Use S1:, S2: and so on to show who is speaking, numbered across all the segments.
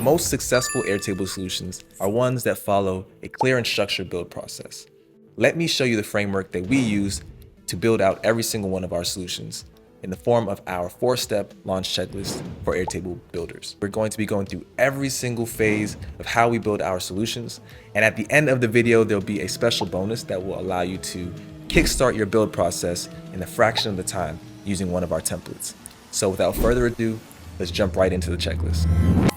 S1: most successful Airtable solutions are ones that follow a clear and structured build process. Let me show you the framework that we use to build out every single one of our solutions in the form of our 4-step launch checklist for Airtable Builders. We're going to be going through every single phase of how we build our solutions. And at the end of the video, there'll be a special bonus that will allow you to kickstart your build process in a fraction of the time using one of our templates. So without further ado, let's jump right into the checklist.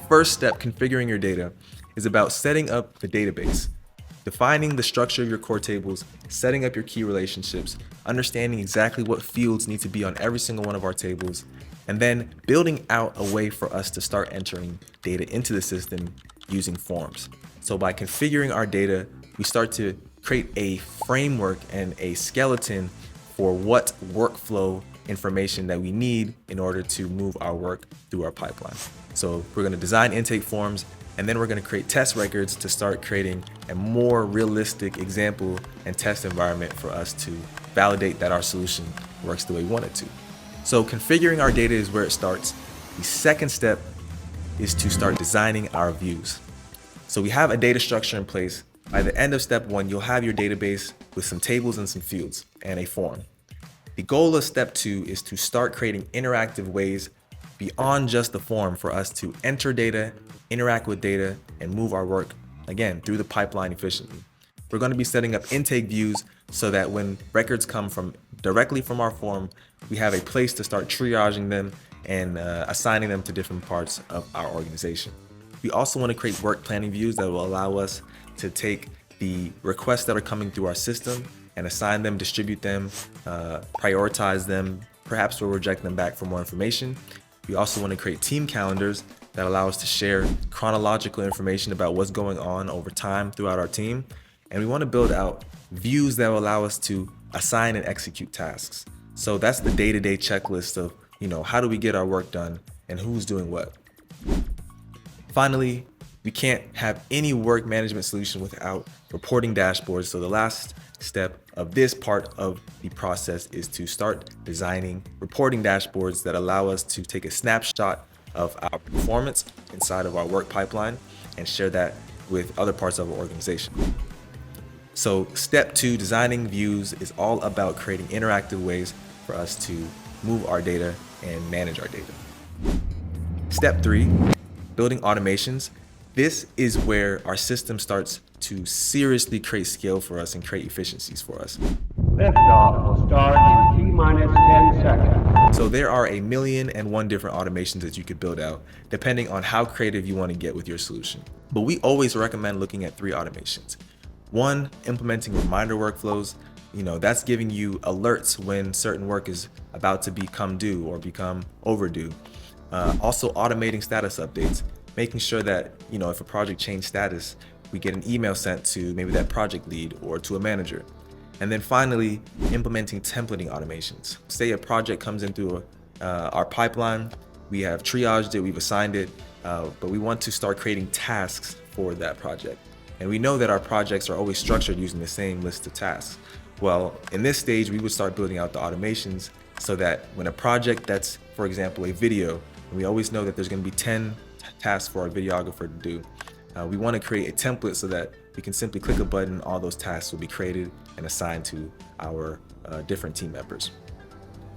S1: First step, configuring your data, is about setting up the database, defining the structure of your core tables, setting up your key relationships, understanding exactly what fields need to be on every single one of our tables, and then building out a way for us to start entering data into the system using forms. So by configuring our data, we start to create a framework and a skeleton for what workflow information that we need in order to move our work through our pipeline. So we're going to design intake forms, and then we're going to create test records to start creating a more realistic example and test environment for us to validate that our solution works the way we want it to. So configuring our data is where it starts. The second step is to start designing our views. So we have a data structure in place. By the end of step 1, you'll have your database with some tables and some fields and a form. The goal of step 2 is to start creating interactive ways beyond just the form for us to enter data, interact with data, and move our work, again, through the pipeline efficiently. We're going to be setting up intake views so that when records come directly from our form, we have a place to start triaging them and assigning them to different parts of our organization. We also want to create work planning views that will allow us to take the requests that are coming through our system and assign them, distribute them, prioritize them. Perhaps we'll reject them back for more information. We also want to create team calendars that allow us to share chronological information about what's going on over time throughout our team. And we want to build out views that will allow us to assign and execute tasks. So that's the day-to-day checklist of, how do we get our work done and who's doing what. Finally, we can't have any work management solution without reporting dashboards. So the last step of this part of the process is to start designing reporting dashboards that allow us to take a snapshot of our performance inside of our work pipeline and share that with other parts of our organization. So step 2, designing views, is all about creating interactive ways for us to move our data and manage our data. Step 3, building automations. This is where our system starts to seriously create scale for us and create efficiencies for us.
S2: Liftoff will start in T-minus 10 seconds.
S1: So there are 1,000,001 different automations that you could build out, depending on how creative you want to get with your solution. But we always recommend looking at 3 automations. 1, implementing reminder workflows. That's giving you alerts when certain work is about to become due or become overdue. Also automating status updates, making sure that, if a project changed status, we get an email sent to maybe that project lead or to a manager. And then finally, implementing templating automations. Say a project comes in through our pipeline, we have triaged it, we've assigned it, but we want to start creating tasks for that project. And we know that our projects are always structured using the same list of tasks. Well, in this stage, we would start building out the automations so that when a project that's, for example, a video, and we always know that there's going to be 10 tasks for our videographer to do. We want to create a template so that we can simply click a button, all those tasks will be created and assigned to our different team members.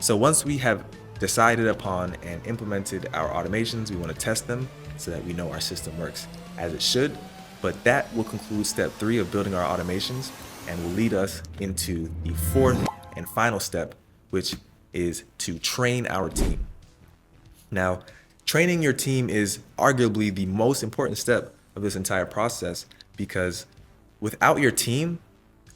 S1: So once we have decided upon and implemented our automations, we want to test them so that we know our system works as it should. But that will conclude step 3 of building our automations and will lead us into the 4th and final step, which is to train our team. Now, training your team is arguably the most important step of this entire process, because without your team,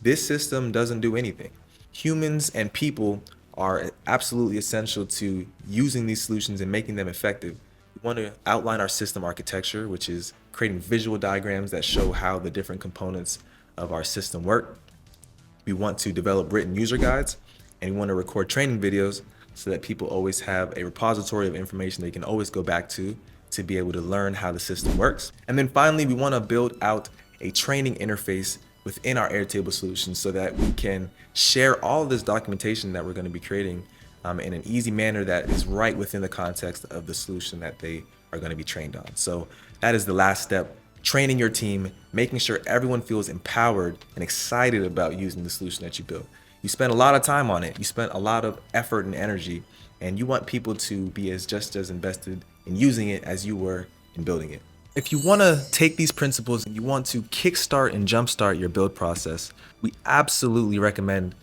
S1: this system doesn't do anything. Humans and people are absolutely essential to using these solutions and making them effective. We want to outline our system architecture, which is creating visual diagrams that show how the different components of our system work. We want to develop written user guides, and we want to record training videos so that people always have a repository of information they can always go back to be able to learn how the system works. And then finally, we want to build out a training interface within our Airtable solution so that we can share all of this documentation that we're going to be creating in an easy manner that is right within the context of the solution that they are going to be trained on. So that is the last step, training your team, making sure everyone feels empowered and excited about using the solution that you built. You spent a lot of time on it. You spent a lot of effort and energy, and you want people to be just as invested in using it as you were in building it. If you want to take these principles and you want to kickstart and jumpstart your build process, we absolutely recommend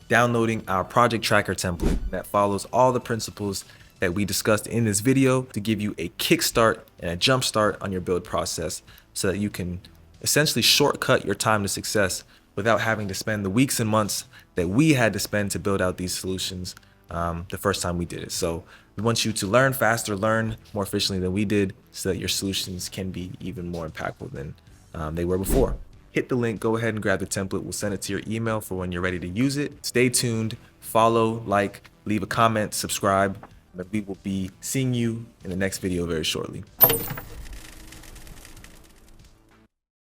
S1: downloading our project tracker template that follows all the principles that we discussed in this video to give you a kickstart and a jumpstart on your build process so that you can essentially shortcut your time to success without having to spend the weeks and months that we had to spend to build out these solutions the first time we did it. So we want you to learn faster, learn more efficiently than we did so that your solutions can be even more impactful than they were before. Hit the link, go ahead and grab the template. We'll send it to your email for when you're ready to use it. Stay tuned, follow, like, leave a comment, subscribe, and we will be seeing you in the next video very shortly.